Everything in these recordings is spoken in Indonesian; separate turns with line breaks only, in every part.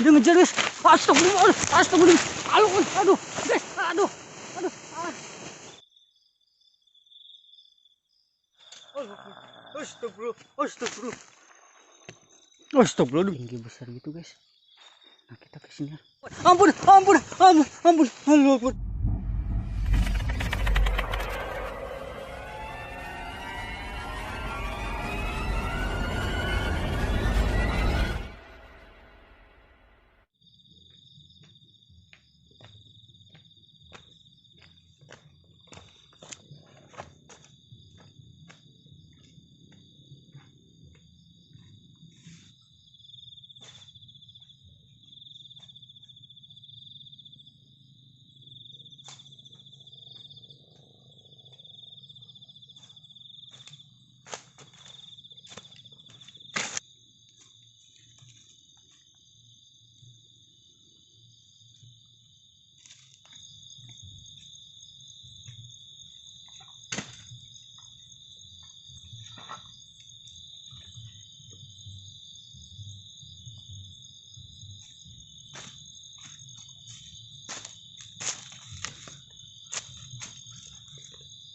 dia ngejar guys. Astagfirullah, astagfirullah. Aduh, guys, aduh. Ah. Astagfirullah, astagfirullah. Astagfirullah, tinggi besar gitu guys. Nah kita kesini. Ampun. Ampun.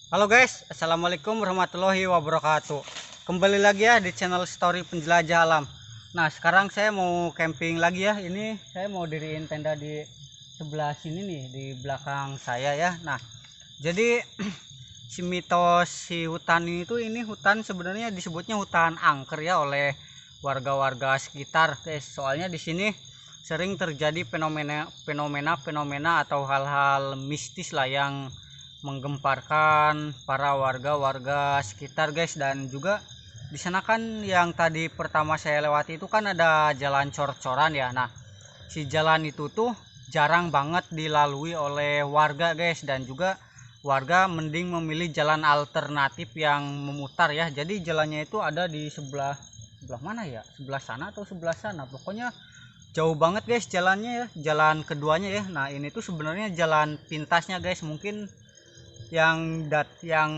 Halo guys, assalamualaikum warahmatullahi wabarakatuh. Kembali lagi ya di channel Story Penjelajah Alam. Nah sekarang saya mau camping lagi ya. Ini saya mau diriin tenda di sebelah sini nih, di belakang saya ya. Nah jadi si mitos si hutan ini hutan sebenarnya disebutnya hutan angker ya oleh warga-warga sekitar guys. Soalnya di sini sering terjadi fenomena atau hal-hal mistis lah yang menggemparkan para warga-warga sekitar guys. Dan juga di sana kan yang tadi pertama saya lewati itu kan ada jalan cor-coran ya. Nah si jalan itu tuh jarang banget dilalui oleh warga guys, dan juga warga mending memilih jalan alternatif yang memutar ya. Jadi jalannya itu ada di sebelah mana ya, sebelah sana atau sebelah sana, pokoknya jauh banget guys jalannya ya, jalan keduanya ya. Nah ini tuh sebenarnya jalan pintasnya guys. Mungkin yang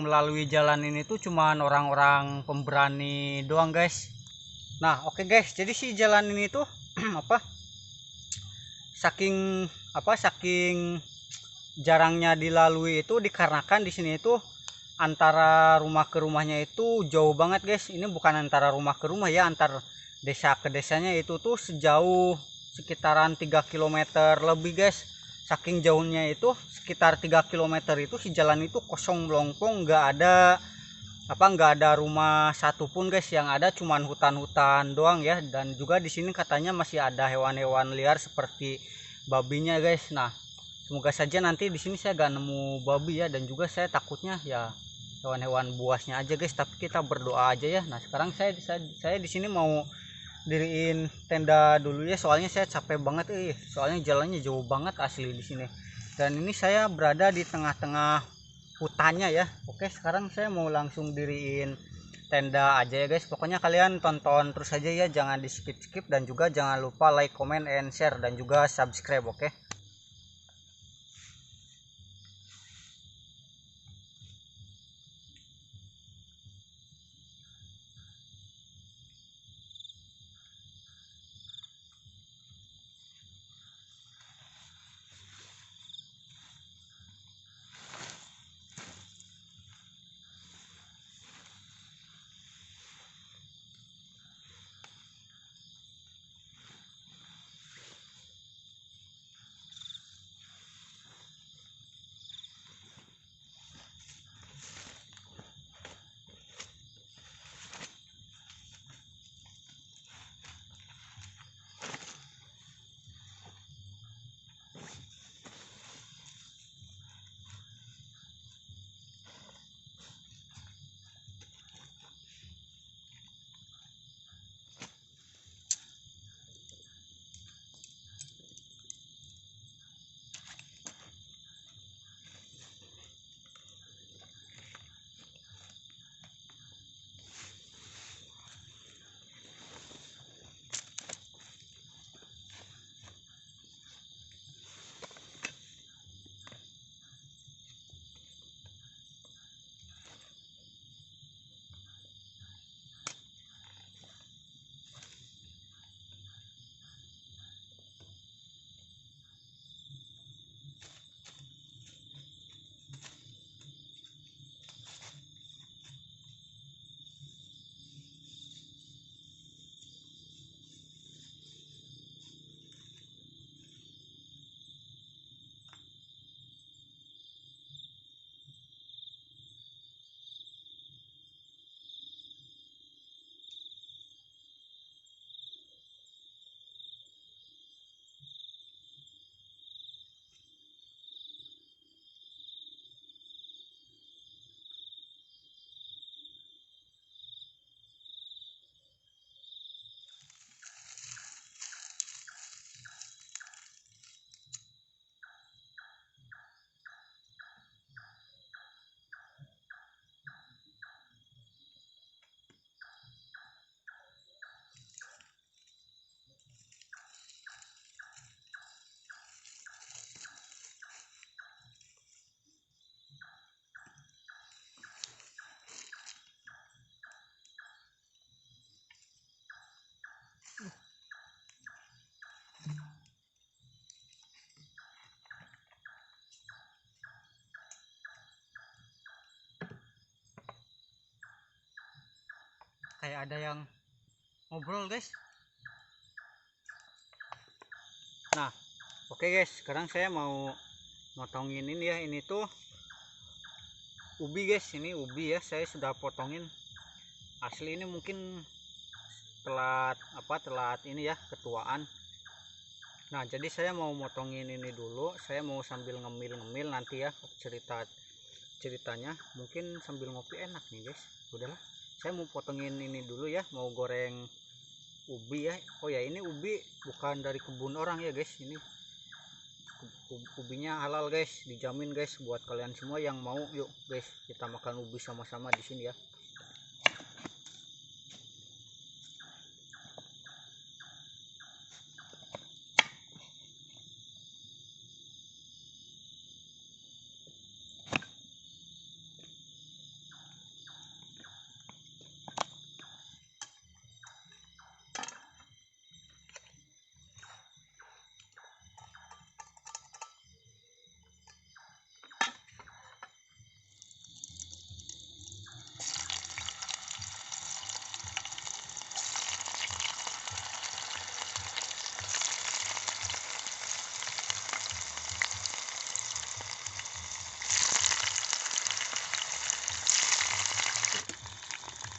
melalui jalan ini tuh cuman orang-orang pemberani doang guys. Nah oke guys, jadi si jalan ini tuh saking jarangnya dilalui itu dikarenakan di sini itu antara rumah ke rumahnya itu jauh banget guys. Ini bukan antara rumah ke rumah ya, antar desa ke desanya itu tuh sejauh sekitaran 3 km lebih guys. Saking jauhnya itu sekitar 3 km itu si jalan itu kosong melompong, nggak ada rumah satupun guys. Yang ada cuman hutan-hutan doang ya. Dan juga di sini katanya masih ada hewan-hewan liar seperti babinya guys. Nah semoga saja nanti di sini saya gak nemu babi ya, dan juga saya takutnya ya hewan-hewan buasnya aja guys. Tapi kita berdoa aja ya. Nah sekarang saya di sini mau diriin tenda dulu ya, soalnya saya capek banget soalnya jalannya jauh banget asli di sini. Dan ini saya berada di tengah-tengah hutannya ya. Oke sekarang saya mau langsung diriin tenda aja ya guys. Pokoknya kalian tonton terus aja ya, jangan di skip, dan juga jangan lupa like, comment, and share, dan juga subscribe. Oke. kayak ada yang ngobrol guys. Nah oke guys, sekarang saya mau motongin ini ya. Ini tuh ubi guys, ini ubi ya, saya sudah potongin. Asli ini mungkin telat ini ya, ketuaan. Nah jadi saya mau motongin ini dulu, saya mau sambil ngemil nanti ya ceritanya, mungkin sambil ngopi enak nih guys. Udahlah, saya mau potongin ini dulu ya, mau goreng ubi ya. Oh ya, ini ubi bukan dari kebun orang ya guys, ini ubinya halal guys, dijamin guys buat kalian semua yang mau. Yuk guys, kita makan ubi sama-sama di sini ya.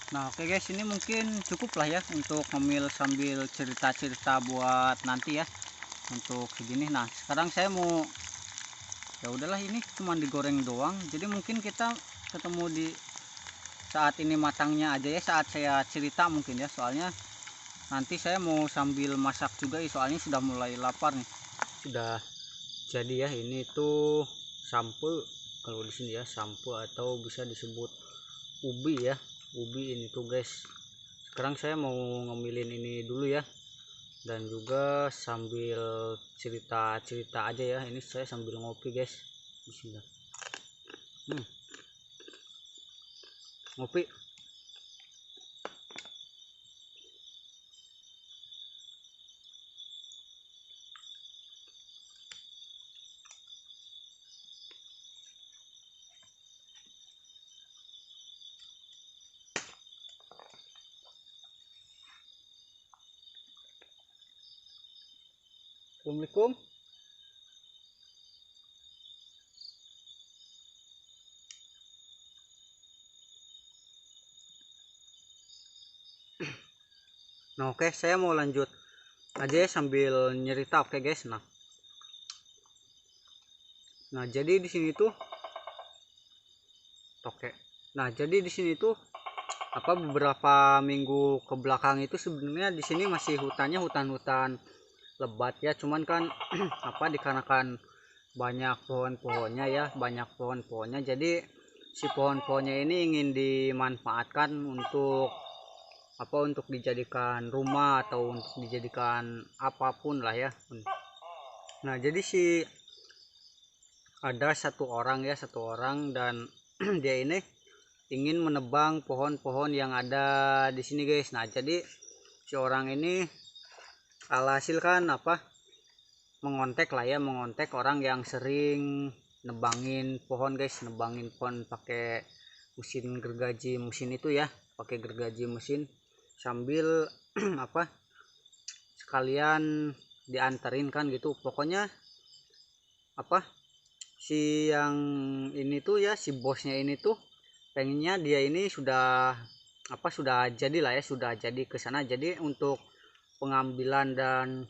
Nah oke guys, ini mungkin cukup lah ya untuk ngemil sambil cerita-cerita buat nanti ya, untuk segini. Nah sekarang saya mau, ya udahlah, ini cuma digoreng doang, jadi mungkin kita ketemu di saat ini matangnya aja ya, saat saya cerita mungkin ya, soalnya nanti saya mau sambil masak juga ya, soalnya sudah mulai lapar nih. Sudah jadi ya, ini tuh sampo kalau di sini ya, sampo atau bisa disebut ubi ya, ubi ini tuh guys. Sekarang saya mau ngemilin ini dulu ya, dan juga sambil cerita-cerita aja ya. Ini saya sambil ngopi guys, bismillah. Ngopi. Assalamualaikum. Nah oke, saya mau lanjut aja ya sambil nyerita. Oke guys. Nah jadi di sini tuh oke. Nah jadi di sini tuh beberapa minggu ke belakang itu sebenarnya di sini masih hutannya hutan-hutan lebat ya, cuman kan dikarenakan banyak pohon-pohonnya ya, jadi si pohon-pohonnya ini ingin dimanfaatkan untuk untuk dijadikan rumah atau untuk dijadikan apapun lah ya. Nah jadi ada satu orang dan dia ini ingin menebang pohon-pohon yang ada di sini guys. Nah jadi si orang ini alhasil kan mengontek orang yang sering nebangin pohon guys, nebangin pohon pakai mesin gergaji mesin itu ya, pakai gergaji mesin sambil sekalian dianterin kan gitu. Pokoknya si yang ini tuh ya, si bosnya ini tuh pengennya dia ini sudah jadi lah ya, sudah jadi ke sana. Jadi untuk pengambilan dan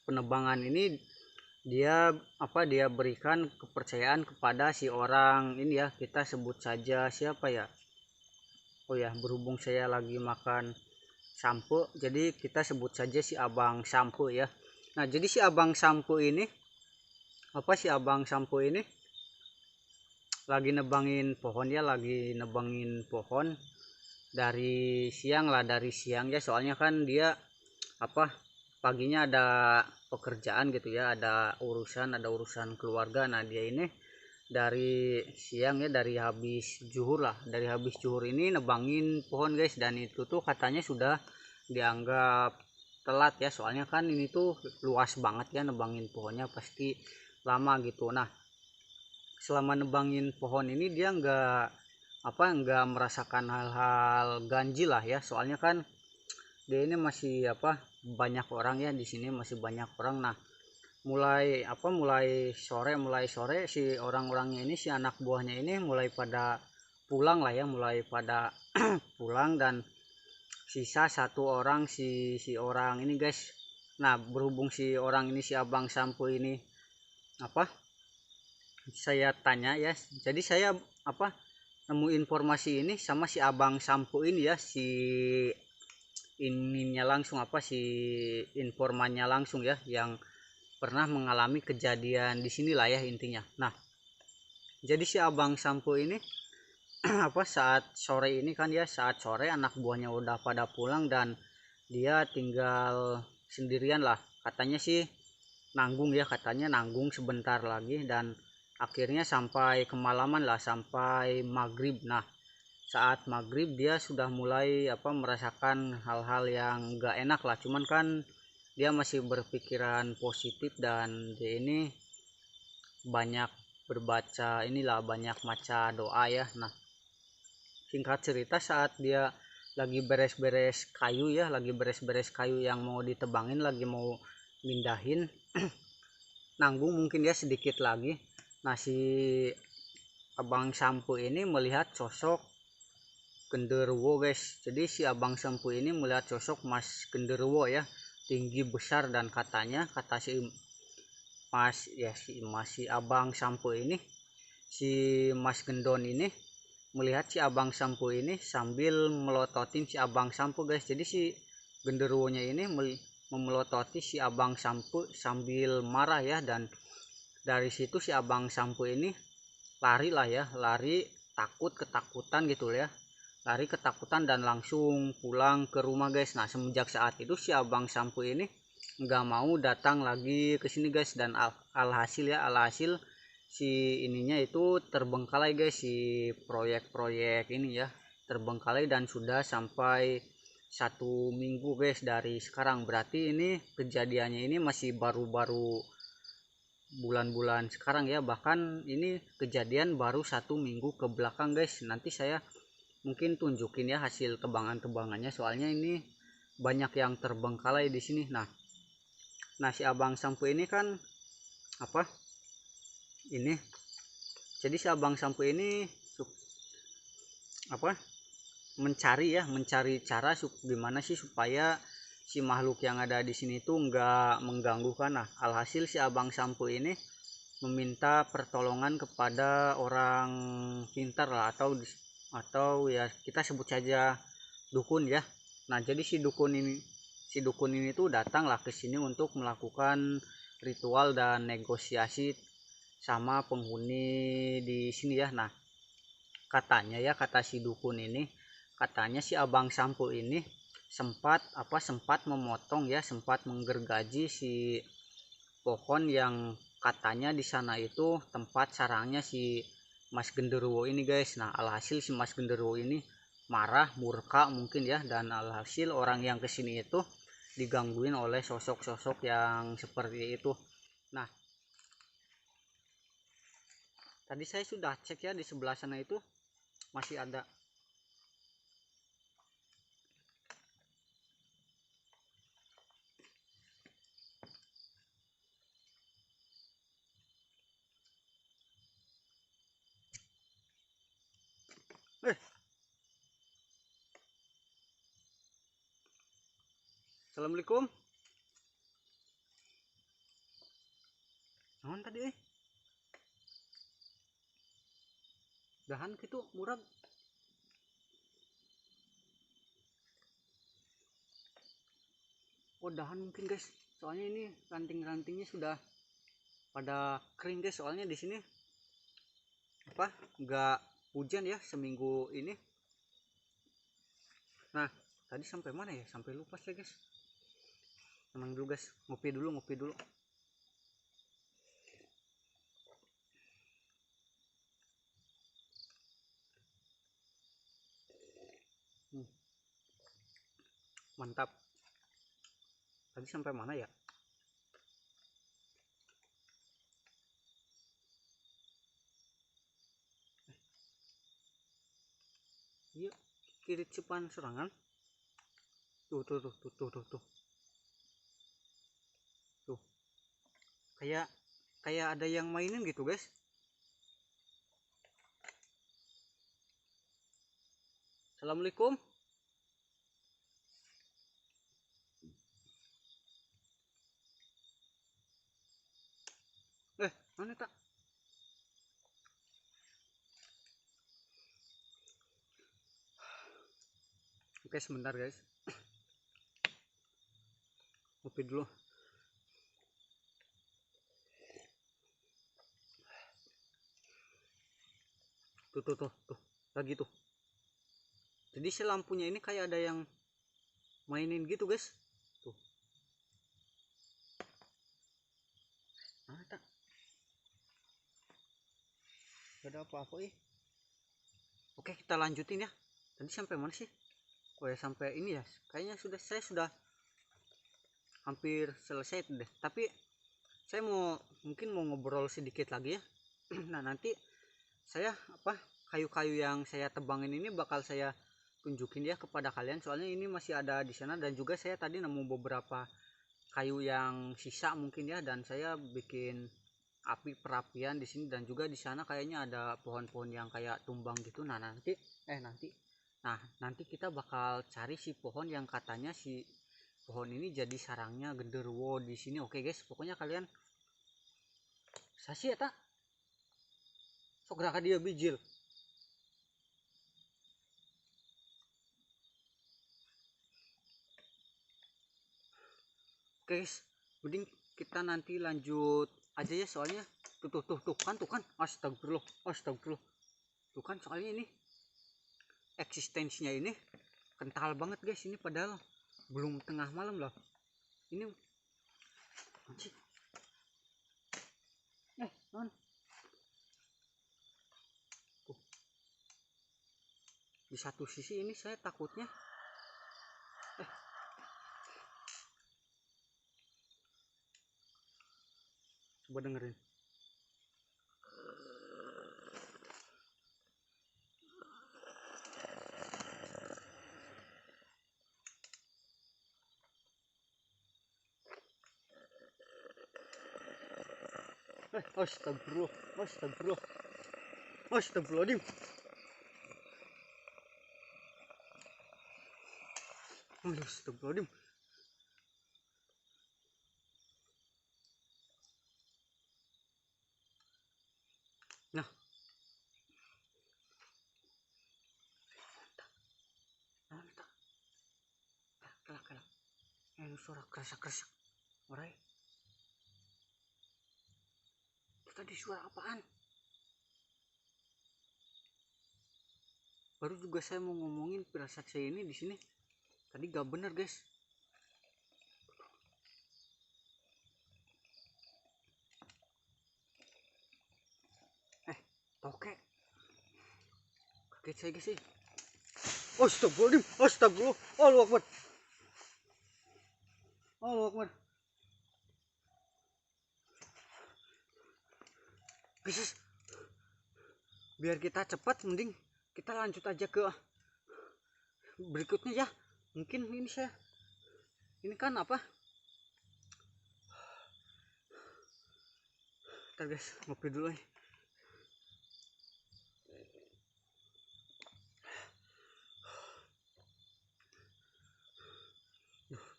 penebangan ini dia dia berikan kepercayaan kepada si orang ini ya, kita sebut saja siapa ya. Oh ya, berhubung saya lagi makan sampo, jadi kita sebut saja si abang sampo ya. Nah jadi si abang sampo ini lagi nebangin pohon dari siang ya, soalnya kan dia paginya ada pekerjaan gitu ya, ada urusan keluarga. Nah dia ini dari siang ya, dari habis zuhur ini nebangin pohon guys, dan itu tuh katanya sudah dianggap telat ya, soalnya kan ini tuh luas banget ya, nebangin pohonnya pasti lama gitu. Nah selama nebangin pohon ini dia nggak nggak merasakan hal-hal ganjil lah ya, soalnya kan dia ini masih banyak orang ya, di sini masih banyak orang. Nah, mulai sore si orang-orangnya ini, si anak buahnya ini mulai pada pulang lah ya, mulai pada pulang, dan sisa satu orang, si orang ini guys. Nah, berhubung si orang ini, si abang sampo ini saya tanya ya, jadi saya nemu informasi ini sama si abang sampo ini ya, si ininya langsung, si informannya langsung ya, yang pernah mengalami kejadian di sinilah ya intinya. Nah, jadi si abang sampo ini saat sore ini kan ya, saat sore anak buahnya udah pada pulang dan dia tinggal sendirian lah, katanya sih nanggung ya, katanya nanggung sebentar lagi, dan akhirnya sampai kemalaman lah, sampai maghrib. Nah, saat maghrib dia sudah mulai merasakan hal-hal yang gak enak lah, cuman kan dia masih berpikiran positif, dan dia ini banyak berbaca inilah, banyak maca doa ya. Nah, singkat cerita, saat dia lagi beres-beres kayu ya, lagi beres-beres kayu yang mau ditebangin, lagi mau mindahin, nanggung mungkin ya sedikit lagi. Nah, si abang sampo ini melihat sosok genderuwo guys. Jadi si abang sampo ini melihat sosok mas genderuwo ya, tinggi besar, dan kata si abang sampo ini, si mas gendon ini melihat si abang sampo ini sambil melototin si abang sampo guys. Jadi si genderuwonya ini memelototi si abang sampo sambil marah ya, dan dari situ si abang sampo ini lari lah ya, lari ketakutan gitu ya, lari ketakutan dan langsung pulang ke rumah guys. Nah, semenjak saat itu si abang sampo ini nggak mau datang lagi ke sini guys, dan alhasil si ininya itu terbengkalai guys, si proyek-proyek ini ya terbengkalai, dan sudah sampai 1 minggu guys dari sekarang. Berarti ini kejadiannya ini masih baru-baru bulan-bulan sekarang ya, bahkan ini kejadian baru 1 minggu ke belakang guys. Nanti saya mungkin tunjukin ya hasil tebangannya, soalnya ini banyak yang terbengkalai di sini. Nah, si abang sampo ini kan ini jadi si abang sampo ini mencari cara gimana sih supaya si makhluk yang ada di sini tuh nggak mengganggu kan. Nah, alhasil si abang sampo ini meminta pertolongan kepada orang pintar lah, atau ya kita sebut saja dukun ya. Nah, jadi si dukun ini tuh datanglah ke sini untuk melakukan ritual dan negosiasi sama penghuni di sini ya. Nah, kata si dukun ini, katanya si abang sampo ini sempat memotong ya, sempat menggergaji si pohon yang katanya di sana itu tempat sarangnya si mas genderuwo ini guys. Nah, alhasil si mas genderuwo ini marah, murka mungkin ya, dan alhasil orang yang kesini itu digangguin oleh sosok-sosok yang seperti itu. Nah, tadi saya sudah cek ya, di sebelah sana itu masih ada Assalamualaikum. Naon tadi dahan gitu murag. Oh, dahan mungkin guys, soalnya ini ranting-rantingnya sudah pada kering guys, soalnya di sini nggak hujan ya seminggu ini. Nah, tadi sampai mana ya, sampai lupa ya guys. Tenang dulu guys, ngopi dulu. Mantap. Tadi sampai mana ya? kiricipan serangan. Tuh. Tuh. Kayak ada yang mainin gitu, guys. Assalamualaikum. Mana tak? Oke, sebentar, guys. Ngopi dulu. Tuh. Lagi tuh. Jadi si lampunya ini kayak ada yang mainin gitu, guys. Tuh. Mana tak? Gak ada apa-apa Oke, kita lanjutin ya. Tadi sampai mana sih? Oh ya, sampai ini ya. Kayaknya saya sudah hampir selesai deh. Tapi saya mungkin mau ngobrol sedikit lagi ya. Nah, nanti saya kayu-kayu yang saya tebangin ini bakal saya tunjukin ya kepada kalian. Soalnya ini masih ada di sana, dan juga saya tadi nemu beberapa kayu yang sisa mungkin ya, dan saya bikin api perapian di sini, dan juga di sana kayaknya ada pohon-pohon yang kayak tumbang gitu. Nah, nanti kita bakal cari si pohon yang katanya si pohon ini jadi sarangnya genderuwo di sini. Oke, guys, pokoknya kalian sasi ya tak sok gerakan dia bijil. Oke, guys, mending kita nanti lanjut aja ya, soalnya tuh kan astagfirullah tuh kan, soalnya ini eksistensinya ini kental banget, guys. Ini padahal belum tengah malam loh. Ini anjir. Non. Tuh. Di satu sisi ini saya takutnya coba dengerin. Astagfirullahaladzim. Astagfirullahaladzim. Nah, kelak. Suara kerasak. Orai. Itu tadi suara apaan? Baru juga saya mau ngomongin firasat saya ini di sini. Tadi gak bener, guys. Tokek. Kaget saya, guys. Astagfirullahaladzim. Astagfirullah. Allahu Akbar. Guys, biar kita cepat, mending kita lanjut aja ke berikutnya ya. Mungkin ini kan apa? Ntar, guys, ngopi dulu nih.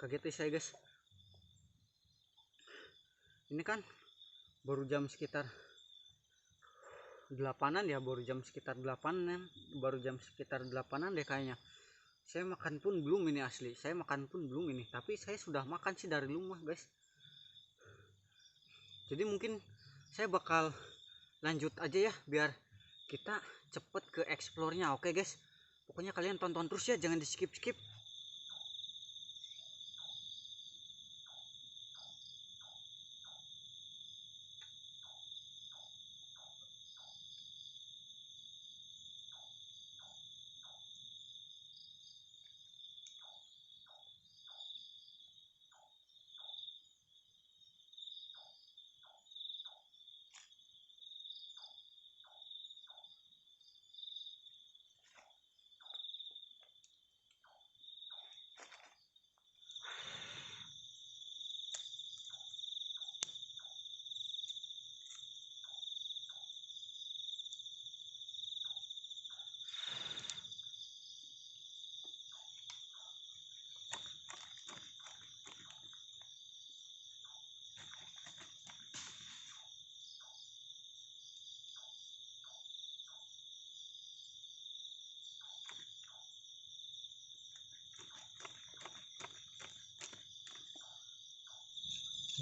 Kaget saya, guys. Ini kan baru jam sekitar 8-an ya, baru jam sekitar 8-an deh kayaknya. Saya makan pun belum ini, asli. Tapi saya sudah makan sih dari rumah, guys. Jadi mungkin saya bakal lanjut aja ya, biar kita cepet ke explore-nya. Oke, guys. Pokoknya kalian tonton terus ya, jangan di skip.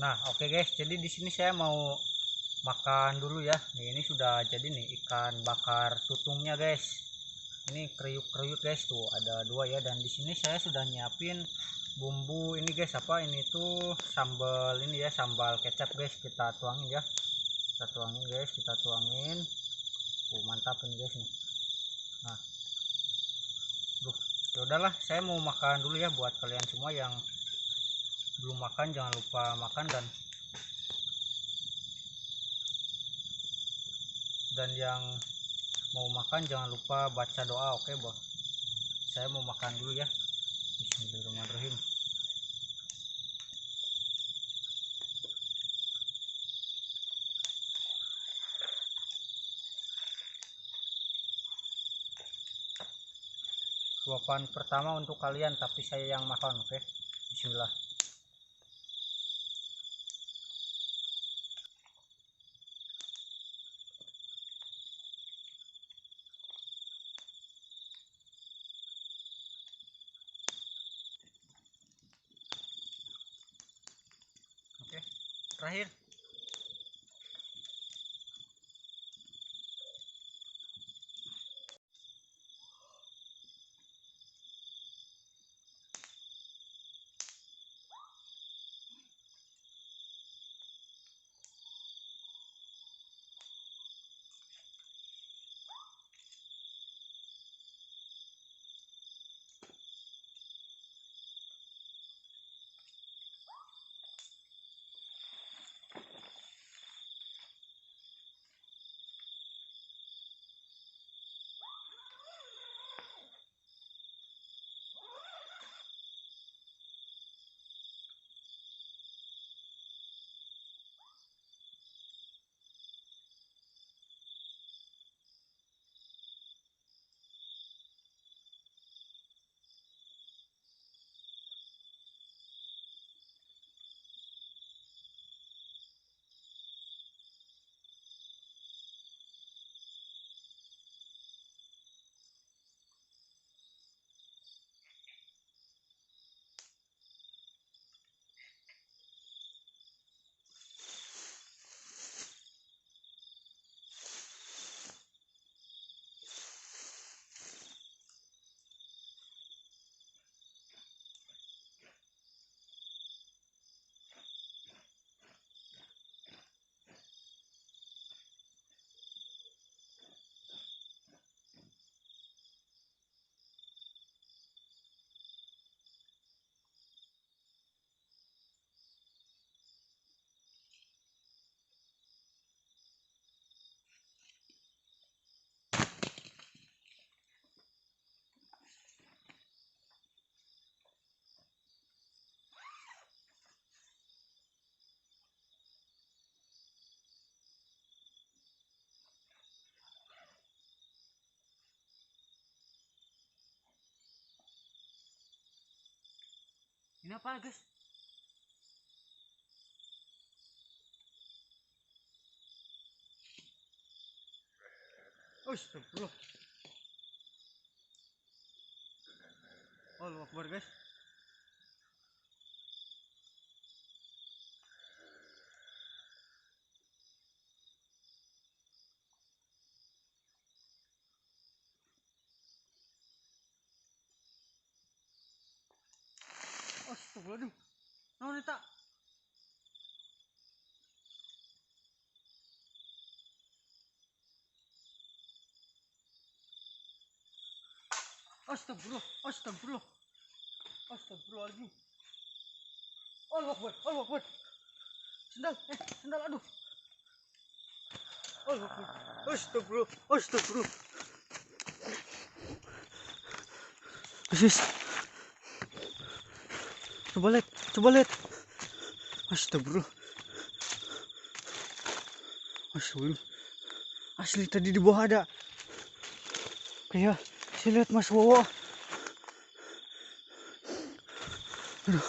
Nah, oke guys, jadi di sini saya mau makan dulu ya. Nih, ini sudah jadi nih ikan bakar tutungnya guys. Ini kriuk-kriuk guys, tuh ada dua ya. Dan di sini saya sudah nyiapin bumbu ini guys, apa ini tuh sambal ini ya, sambal kecap guys. Kita tuangin ya, kita tuangin guys, kita tuangin. Mantap ini guys nih. Nah, ya udahlah, saya mau makan dulu ya. Buat kalian semua yang belum makan, jangan lupa makan, dan yang mau makan jangan lupa baca doa. Oke bos, saya mau makan dulu ya. Bismillahirrahmanirrahim. Suapan pertama untuk kalian, tapi saya yang makan. Oke, bismillah. Oke, terakhir. Ini apa guys? Astagfirullah. Allahu Akbar guys. Astagfirullahaladzim. Nah, ini tak. Astagfirullah, astagfirullah, astagfirullahaladzim. Allahu Akbar, Allahu Akbar. Sendal, sendal, aduh. Allahu Akbar. Astagfirullah, astagfirullah. Asis. Coba lihat, coba lihat. Astagfirullah. Astagfirullah. Asli tadi di bawah ada. Kayak saya lihat Mas Wowo. Aduh.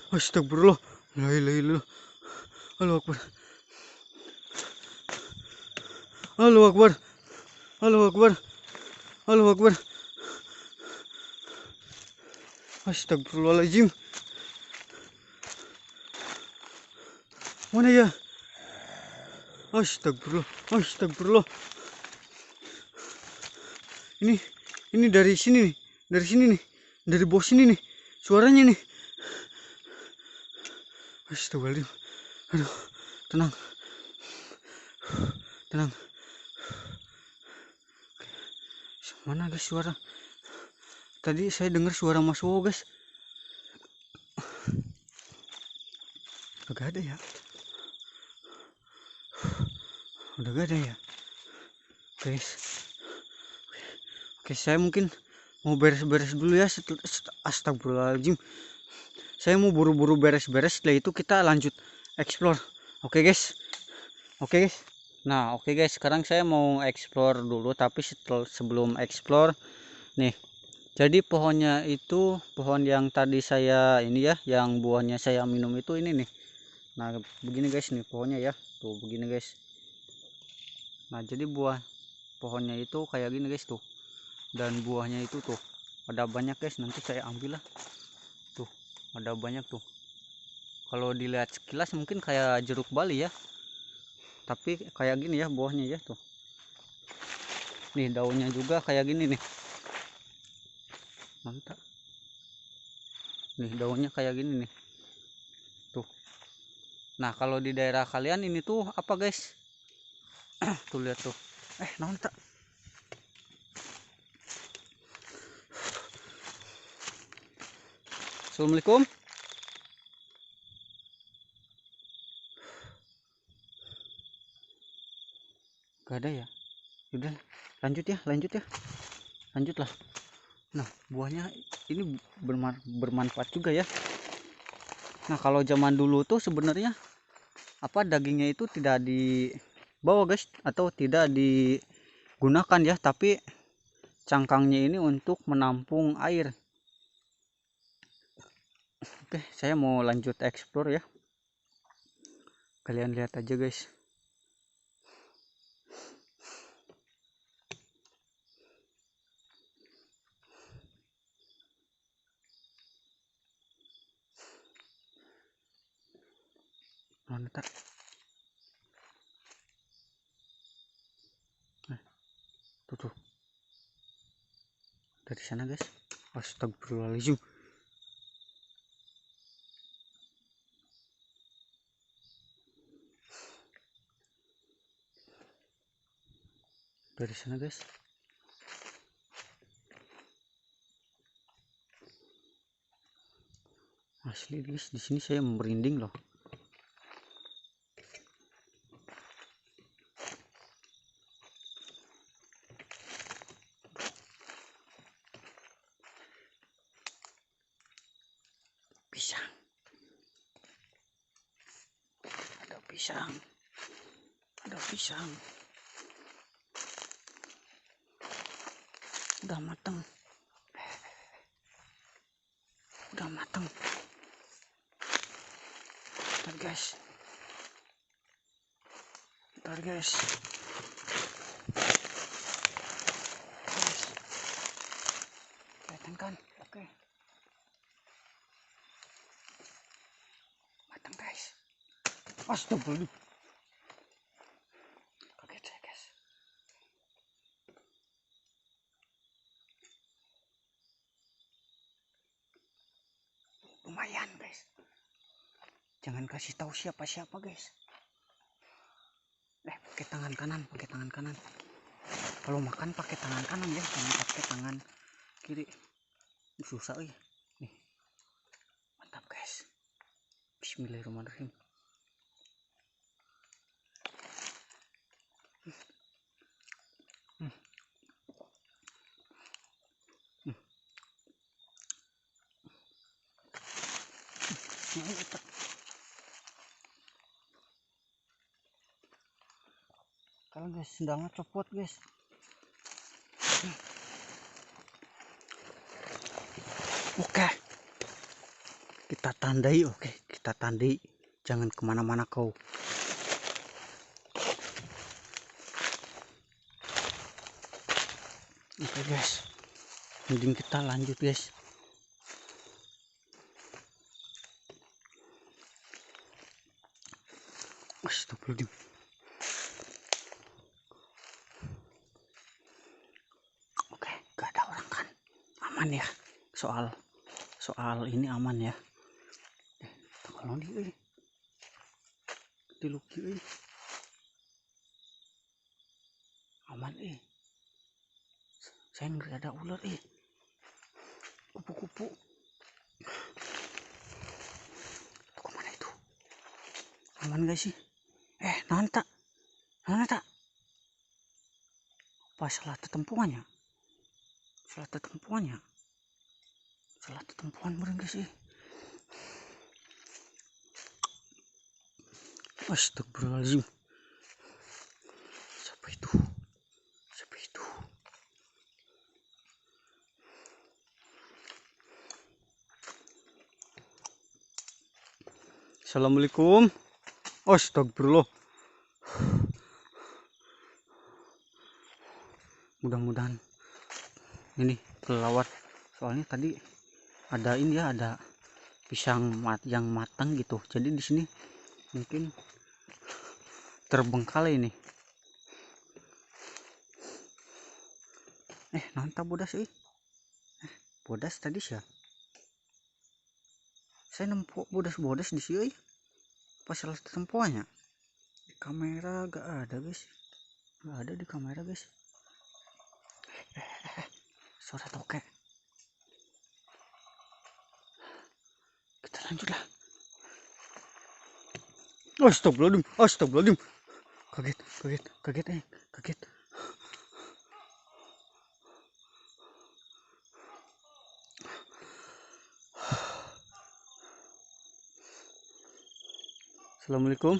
Astagfirullah. La ilaha illallah. Allahu Akbar. Allahu Akbar. Allahu Akbar. Allahu Akbar. Astagfirullahaladzim. Mana ya? Astagfirullah, astagfirullah. Ini dari sini nih, dari sini nih, dari bawah sini nih, suaranya nih. Astagfirullahaladzim. Aduh, tenang, tenang. Mana guys suara? Tadi saya dengar suara Mas Wow guys. Udah gak ada ya? Udah gak ada ya? Guys. Oke, saya mungkin mau beres-beres dulu ya. Astagfirullahaladzim. Saya mau buru-buru beres-beres, setelah itu kita lanjut explore. Oke guys. Oke guys. Nah, oke guys, sekarang saya mau explore dulu, tapi sebelum explore nih. Jadi pohonnya itu pohon yang tadi saya ini ya, yang buahnya saya minum itu ini nih. Nah, begini guys nih pohonnya ya. Tuh, begini guys. Nah, jadi buah pohonnya itu kayak gini guys tuh. Dan buahnya itu tuh ada banyak guys, nanti saya ambil lah. Tuh, ada banyak tuh. Kalau dilihat sekilas mungkin kayak jeruk Bali ya. Tapi kayak gini ya buahnya ya tuh. Nih, daunnya juga kayak gini nih. Mantap. Nih, daunnya kayak gini nih. Tuh. Nah, kalau di daerah kalian ini tuh apa guys? Tuh lihat tuh. Naon tak? Assalamualaikum. Gak ada ya? Udah, lanjut ya. Lanjutlah. Nah, buahnya ini bermanfaat juga ya. Nah, kalau zaman dulu tuh sebenarnya apa dagingnya itu tidak dibawa guys, atau tidak digunakan ya, tapi cangkangnya ini untuk menampung air. Oke, saya mau lanjut explore ya. Kalian lihat aja guys. Mantap. Tuh. Dari sana guys. Astagfirullahaladzim. Dari sana guys. Asli guys, di sini saya merinding loh. Pisang. Ada pisang. Ada pisang. Udah matang. Udah matang. Bentar guys. Bentar guys. Guys. Kelihatan kan? Oke. Matang guys. Astagfirullah. Kaget saya guys. Lumayan guys. Jangan kasih tahu siapa-siapa guys. Pakai tangan kanan. Kalau makan pakai tangan kanan ya, jangan pakai tangan kiri. Susah ya. Nih. Mantap guys. Bismillahirrahmanirrahim. Kalian guys, sendangnya copot guys. Oke, kita tandai, jangan kemana-mana kau. Oke guys, mending kita lanjut guys. Astagfirullahaladzim. Oke, gak ada orang kan, aman ya. Soal ini aman ya. Kalau di luki aman saya ngeri ada ular kupu-kupu. Kemana itu? Aman gak sih? Nanta apa salah tetempuannya salah tetempuan bener sih. Astagfirullahaladzim. Siapa itu? Assalamualaikum. Astagfirullah. Mudah-mudahan ini kelelawar. Soalnya tadi ada ada pisang yang matang gitu. Jadi di sini mungkin terbengkalai ini. Nanta bodas bodas tadi sih. Saya nempuk bodas di sini pas salah tempohnya. Di kamera gak ada guys, gak ada di kamera guys. Suara tokek. Kita lanjut lah. Astagfirullahaladzim. Kaget. Assalamualaikum.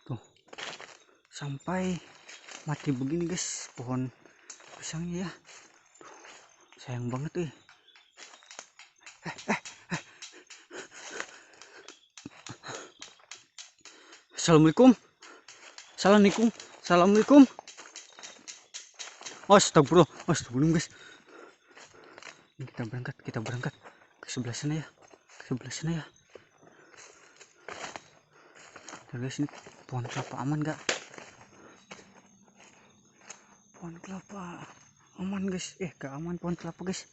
Tuh, sampai mati begini guys pohon pisangnya ya. Tuh, sayang banget Assalamualaikum. Astagfirullah guys. Ini kita berangkat ke sebelah sana ya. Nah, guys, ini pohon kelapa aman gak? Pohon kelapa aman guys. Gak aman pohon kelapa guys.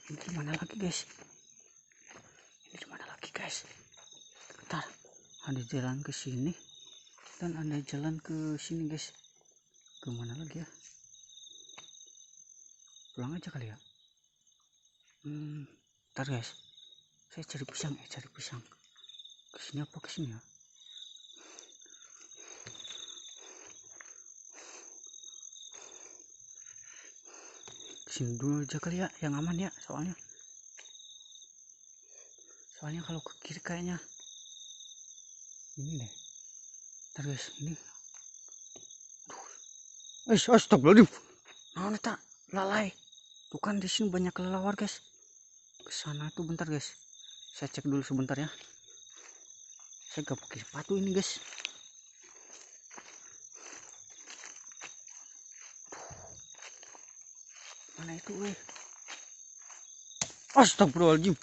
Ini gimana lagi guys? Bentar, ada jalan ke sini dan ada jalan ke sini guys. Kemana lagi ya? Pulang aja kali ya. Ntar guys, saya cari pisang. Kesini apa kesini ya? Kesini dulu aja kali ya, yang aman ya. Soalnya kalau ke kiri kayaknya ini deh. Ntar guys, ini. Astagfirullahaladzim. Nah, tak lalai. Tuh kan di sini banyak kelelawar guys. Kesana tuh bentar guys. Saya cek dulu sebentar ya. Saya gak pakai sepatu ini guys. Mana itu Astagfirullahaladzim.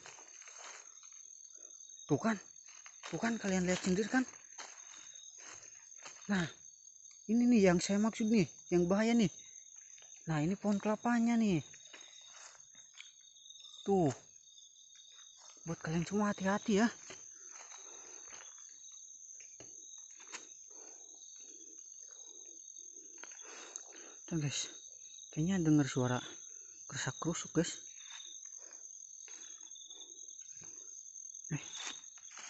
Tuh kan kalian lihat sendiri kan. Nah, ini nih yang saya maksud nih, yang bahaya nih. Nah, ini pohon kelapanya nih. Tuh, buat kalian semua hati-hati ya. Tuh guys, kayaknya dengar suara kerusak kerusuk guys.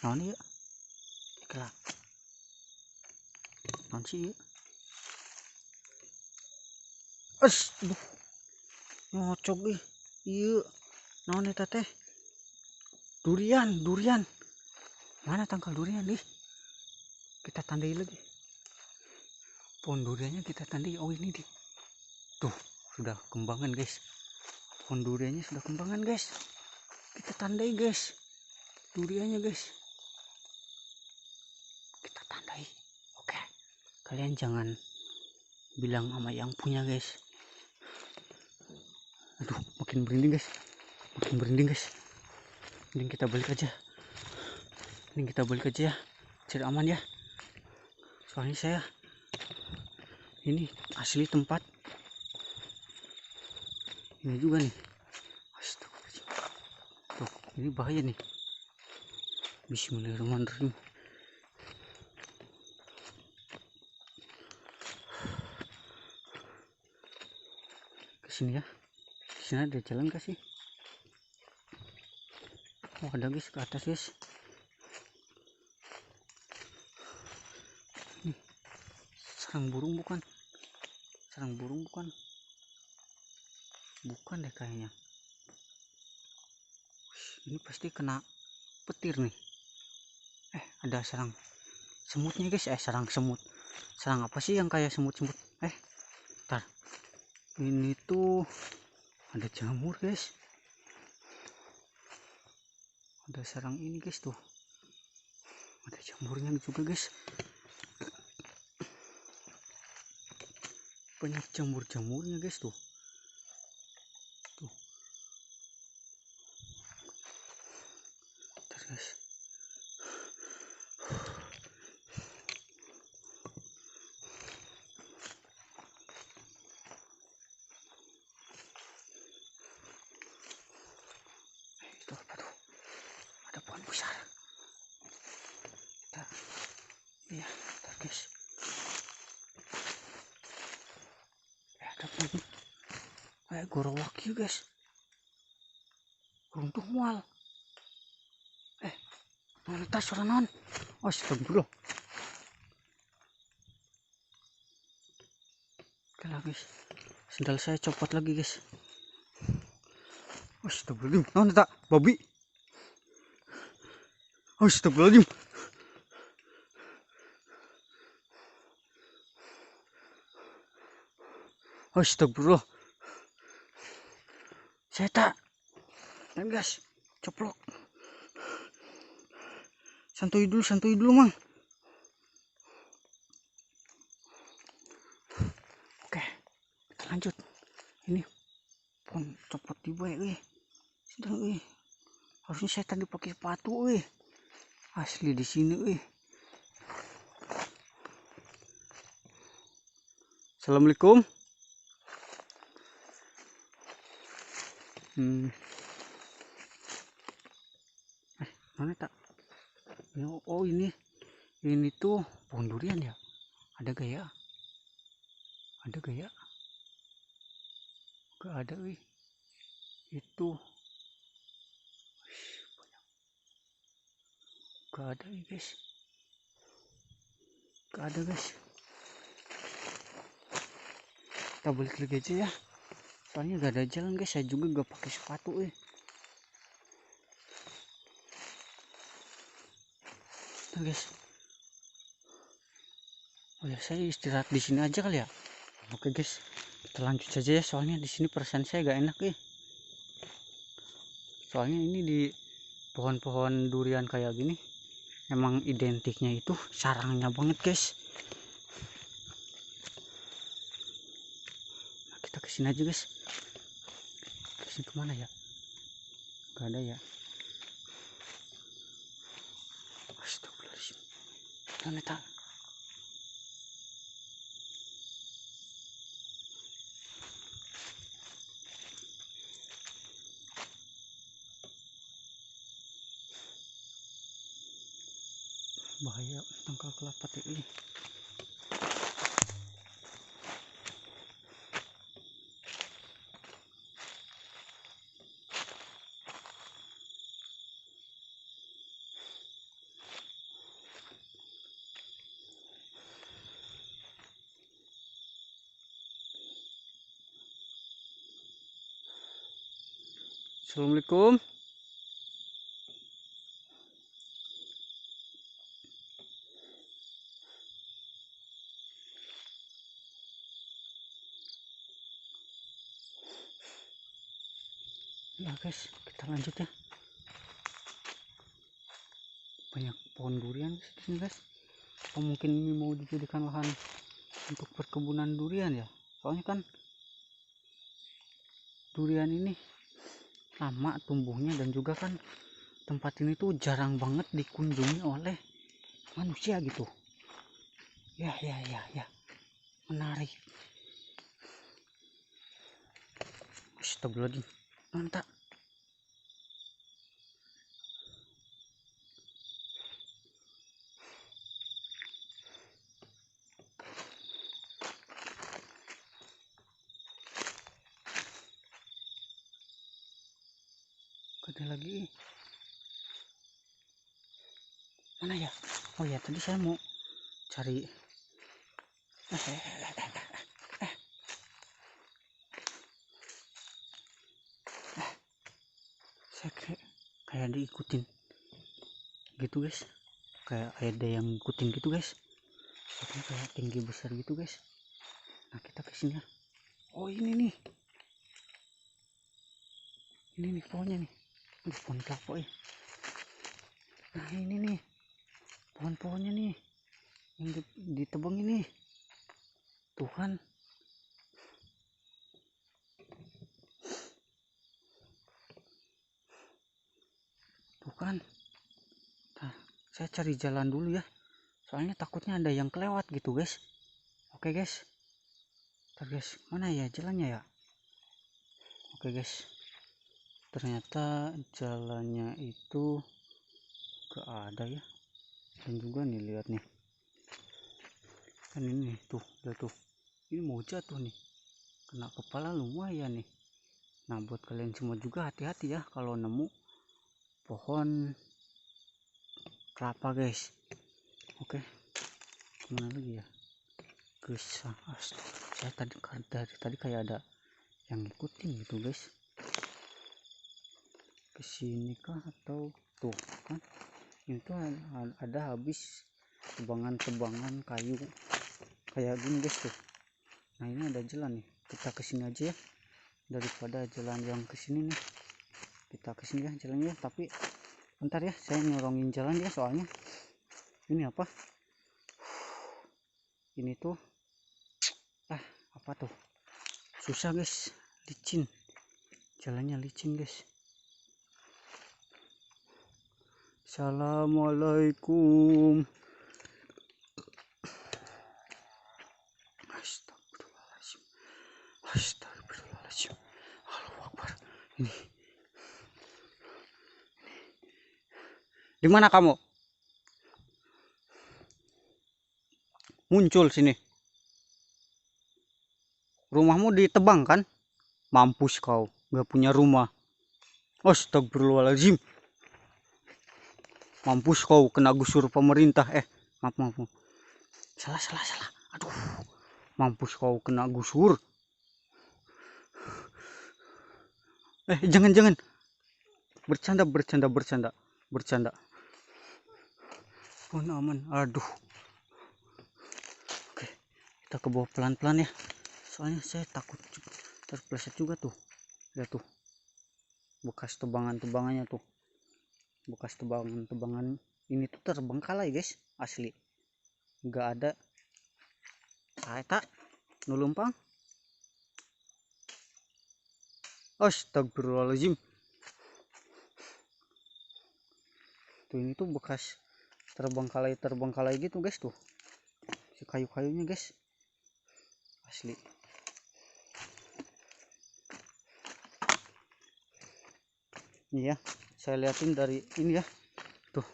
Naon ya? Kelak. Naon sih ya? Aduh, ngocok iya. Naon eta teh? Durian. Mana tangkal durian kita tandai lagi. Pohon duriannya kita tandai. Oh ini tuh sudah kembangan guys. Pohon duriannya sudah kembangan guys. Kita tandai guys. Duriannya guys. Kita tandai. Oke. Kalian jangan bilang sama yang punya guys. Aduh, makin merinding guys. makin merinding guys. Mending kita balik aja ya, cari aman ya. Soalnya saya ini asli tempat ini juga nih. Astagfirullahaladzim. Tuh, ini bahaya nih. Bismillahirrahmanirrahim. Kesini ya, kesini ada jalan kasih. Oh ada guys, ke atas guys. Nih, sarang burung bukan? Bukan deh kayaknya. Ini pasti kena petir nih. Ada sarang semutnya guys. Sarang semut. Sarang apa sih yang kayak semut-semut? Ntar. Ini tuh ada jamur guys. Ada sarang ini guys tuh. Ada jamurnya juga guys. Banyak jamur-jamurnya guys tuh. Ntar guys. Itu apa tuh? Ada pohon besar. Iya, ntar guys. Ada pohon kayak gorowaki guys. Runtuh mual. Tas suara non. Astagfirullah. Oke lah guys. Sendal saya copot lagi guys. Astagfirullahaladzim. Non tak babi. Astagfirullahaladzim. Astagfirullah. Saya tak. Dan guys, coplok. Santuy dulu mang. Oke, kita lanjut. Ini pohon copot juga ya, sedang harusnya saya tadi pakai sepatu asli di sini Assalamualaikum. Mana tak? Oh ini tuh pohon durian ya. Ada gak ya? Gak ada itu. Gak ada guys. Kita balik lagi aja ya. Soalnya gak ada jalan guys. Saya juga gak pakai sepatu Nah, guys. Oh ya, saya istirahat di sini aja kali ya. Oke guys, kita lanjut saja ya. Soalnya di sini perasaan saya gak enak Soalnya ini di pohon-pohon durian kayak gini, emang identiknya itu sarangnya banget guys. Nah, kita kesini aja guys. Kesini kemana ya? Gak ada ya. Astagfirullahaladzim. Mana tak? Bahaya tangkal kelapa ini. Assalamualaikum. Ya guys, kita lanjut ya. Banyak pohon durian di sini guys. Atau mungkin ini mau dijadikan lahan untuk perkebunan durian ya. Soalnya kan durian ini lama tumbuhnya, dan juga kan tempat ini tuh jarang banget dikunjungi oleh manusia gitu. Ya, menarik. Astagfirullahaladzim, mantap. Ada lagi. Mana ya? Oh ya, tadi saya mau cari. Saya kayak diikutin gitu guys, kayak ada yang ngikutin gitu guys. Tapi kayak tinggi besar gitu guys. Nah, kita kesini ya. Oh, ini nih pohonnya nih. Pohon kelapa ya. Nah, ini nih pohon-pohonnya nih yang ditebang ini. Tuh kan, nah, saya cari jalan dulu ya, soalnya takutnya ada yang kelewat gitu guys. Oke guys, ntar guys, mana ya jalannya ya? Oke guys, ternyata jalannya itu gak ada ya. Dan juga nih, lihat nih, kan ini tuh, lihat tuh, ini mau jatuh nih, kena kepala lumayan nih. Nah, buat kalian semua juga hati-hati ya kalau nemu pohon kelapa guys. Oke, kemana lagi ya guys? Saya dari tadi kayak ada yang ngikutin gitu guys. Kesini kah atau tuh kan itu ada habis tebangan-tebangan kayu kayak gini guys tuh. Nah, ini ada jalan nih, kita kesini aja ya daripada jalan yang kesini nih. Kita kesini ya jalannya, tapi bentar ya, saya nyorongin jalan ya, soalnya ini apa ini tuh apa tuh susah guys, licin, jalannya licin guys. Assalamualaikum. Astagfirullahaladzim, astagfirullahaladzim, Allahu Akbar. Ini di mana kamu muncul sini? Rumahmu ditebang kan? Mampus kau, gak punya rumah. Astagfirullahaladzim, mampus kau, kena gusur pemerintah. Maaf, salah. Aduh, mampus kau, kena gusur. Jangan bercanda. Pun aman. Aduh. Oke, kita ke bawah pelan-pelan ya, soalnya saya takut terpleset juga tuh. Lihat tuh, bekas tebangannya tuh, bekas tebangan ini tuh terbengkalai guys, asli. Nggak ada tak nulumpang. Astagfirullahaladzim, tuh ini tuh bekas terbengkalai gitu guys tuh, si kayu-kayunya guys, asli. Ini ya, saya liatin dari ini ya tuh,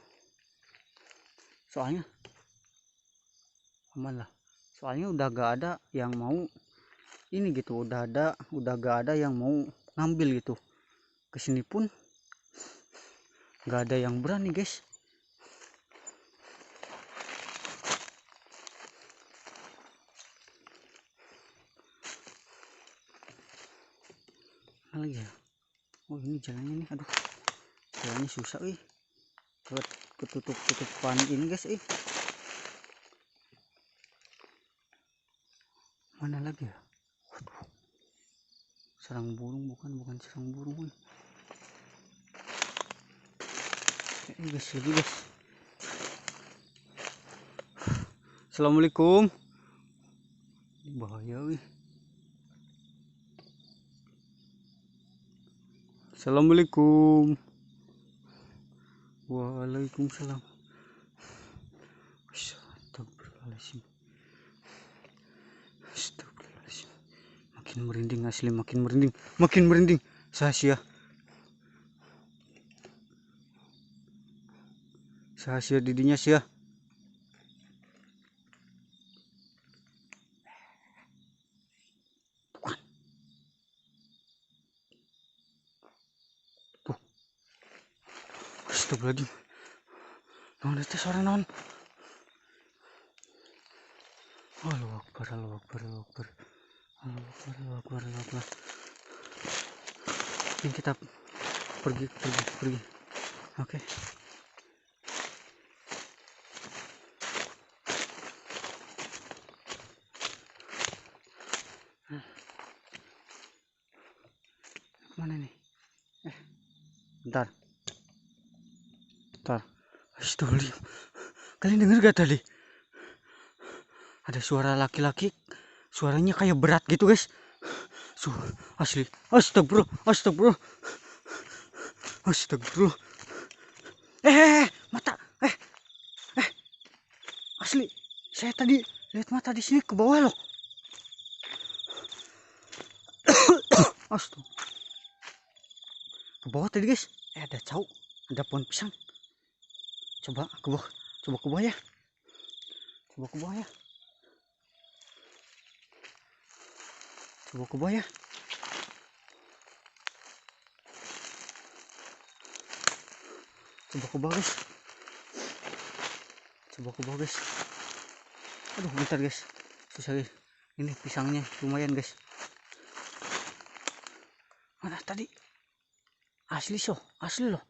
soalnya aman lah, soalnya udah gak ada yang mau ini gitu, udah gak ada yang mau ngambil gitu. Kesini pun gak ada yang berani guys. Mana lagi ya? Oh, ini jalannya nih, aduh, jalannya susah ketutupan ini guys. Mana lagi ya? Waduh, serang burung, bukan serang burung guys, lagi guys. Assalamualaikum. Bahaya Assalamualaikum. Waalaikumsalam. Astagfirullahaladzim. Astagfirullahaladzim. Makin merinding asli, makin merinding, makin merinding. Sahasia didinya sia. Tuh. Astagfirullahaladzim. Non itu suara non. Allahu Akbar, Allahu Akbar, Allahu Akbar. Allahu Akbar, Allahu Akbar, Allahu Akbar. Ini kita pergi. Oke. Mana nih? Bentar. Astagfirullah. Kalian dengar gak tadi? Ada suara laki-laki. Suaranya kayak berat gitu, guys. Asli. Astagfirullah. Mata. Asli. Saya tadi lihat mata di sini ke bawah loh. Astaga. Ke bawah tadi, guys. Ada cau, ada pohon pisang. Coba ke bawah ya. Coba ke bawah ya. Coba ke bawah, guys. Aduh, bentar, guys. Susah, guys. Ini pisangnya lumayan, guys. Mana tadi? Asli loh.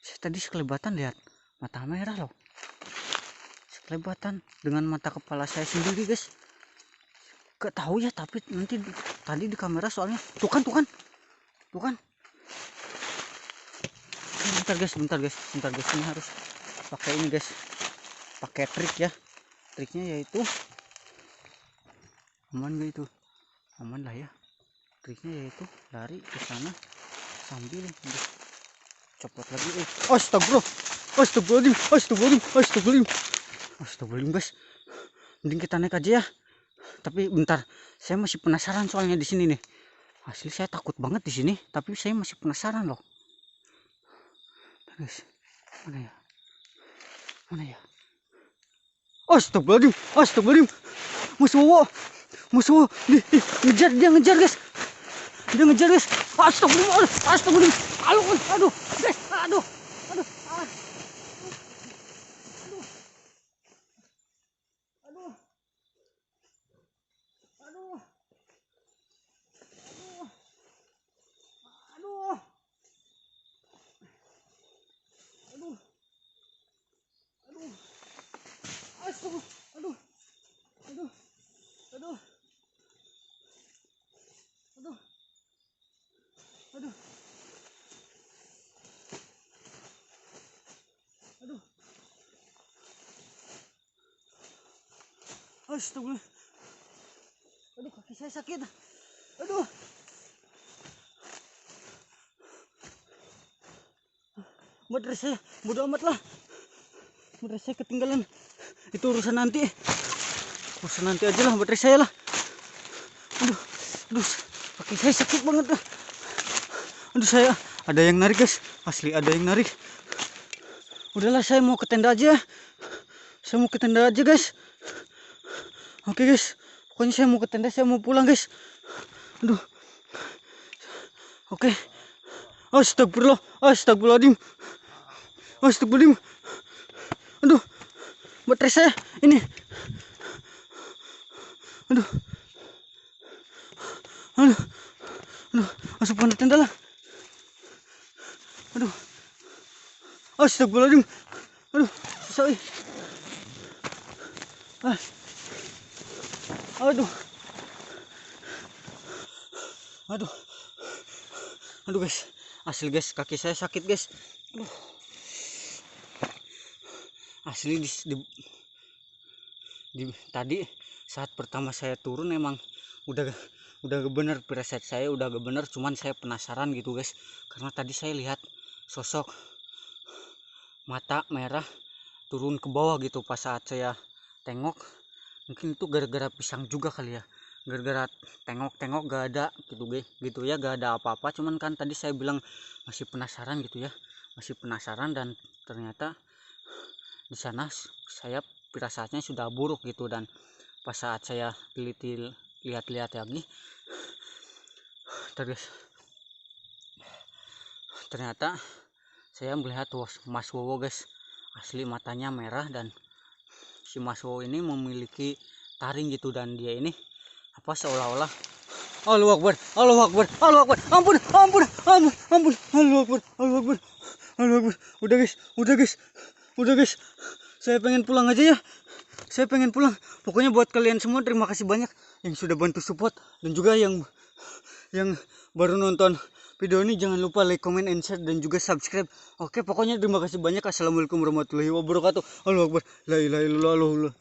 Saya tadi sekelebatan lihat mata merah loh. Sekelebatan dengan mata kepala saya sendiri, guys. Gak tahu ya, tapi nanti tadi di kamera soalnya tuh kan. Bentar guys. Ini harus pakai ini, guys. Pakai trik ya. Triknya yaitu aman gak itu? Aman lah ya. Triknya yaitu lari ke sana sambil copot lagi. Astagfirullahaladzim, guys. Mending kita naik aja ya. Tapi bentar, saya masih penasaran soalnya di sini nih. Asli saya takut banget di sini, tapi saya masih penasaran loh. Guys, mana ya? Astagfirullahaladzim. Musuh. Dia ngejar, guys. Astagfirullahaladzim. Aduh, guys. Aduh. Astagfirullah. Aduh, kaki saya sakit. Aduh. Baterai saya bodo amat lah. Baterai saya ketinggalan. Itu urusan nanti aja lah, baterai saya lah. Aduh, kaki saya sakit banget. Aduh, saya ada yang narik, guys. Asli ada yang narik. Udahlah, saya mau ke tenda aja. Guys. Oke, guys. Pokoknya saya mau ke tenda, saya mau pulang, guys. Aduh. Oke. Astagfirullahaladzim. Aduh. Baterai saya ini. Aduh. Masuk ke tenda lah. Aduh. Astagfirullahaladzim. Aduh, susah. Aduh, guys. Asli, guys, kaki saya sakit, guys. Aduh. Asli tadi saat pertama saya turun emang udah udah bener, preset saya udah bener, cuman saya penasaran gitu guys, karena tadi saya lihat sosok mata merah turun ke bawah gitu pas saat saya tengok. Mungkin itu gara-gara pisang juga kali ya, gara-gara tengok-tengok gak ada gitu ya, gak ada apa-apa. Cuman kan tadi saya bilang masih penasaran gitu ya, masih penasaran, dan ternyata di sana saya firasatnya sudah buruk gitu. Dan pas saat saya teliti lihat-lihat lagi, ternyata saya melihat Mas Wowo guys, asli matanya merah, dan si Mas Wowo ini memiliki taring gitu, dan dia ini apa seolah-olah Allahu Akbar, Allahu Akbar, Allahu Akbar, ampun, ampun, ampun, ampun, Allahu Akbar, Allahu Akbar, Allahu Akbar. Udah guys, udah guys, udah guys, saya pengen pulang aja ya, saya pengen pulang. Pokoknya buat kalian semua terima kasih banyak yang sudah bantu support, dan juga yang baru nonton video ini jangan lupa like, comment, and share, dan juga subscribe. Oke, pokoknya terima kasih banyak. Assalamualaikum warahmatullahi wabarakatuh. Allahu Akbar, la ilaha illallah.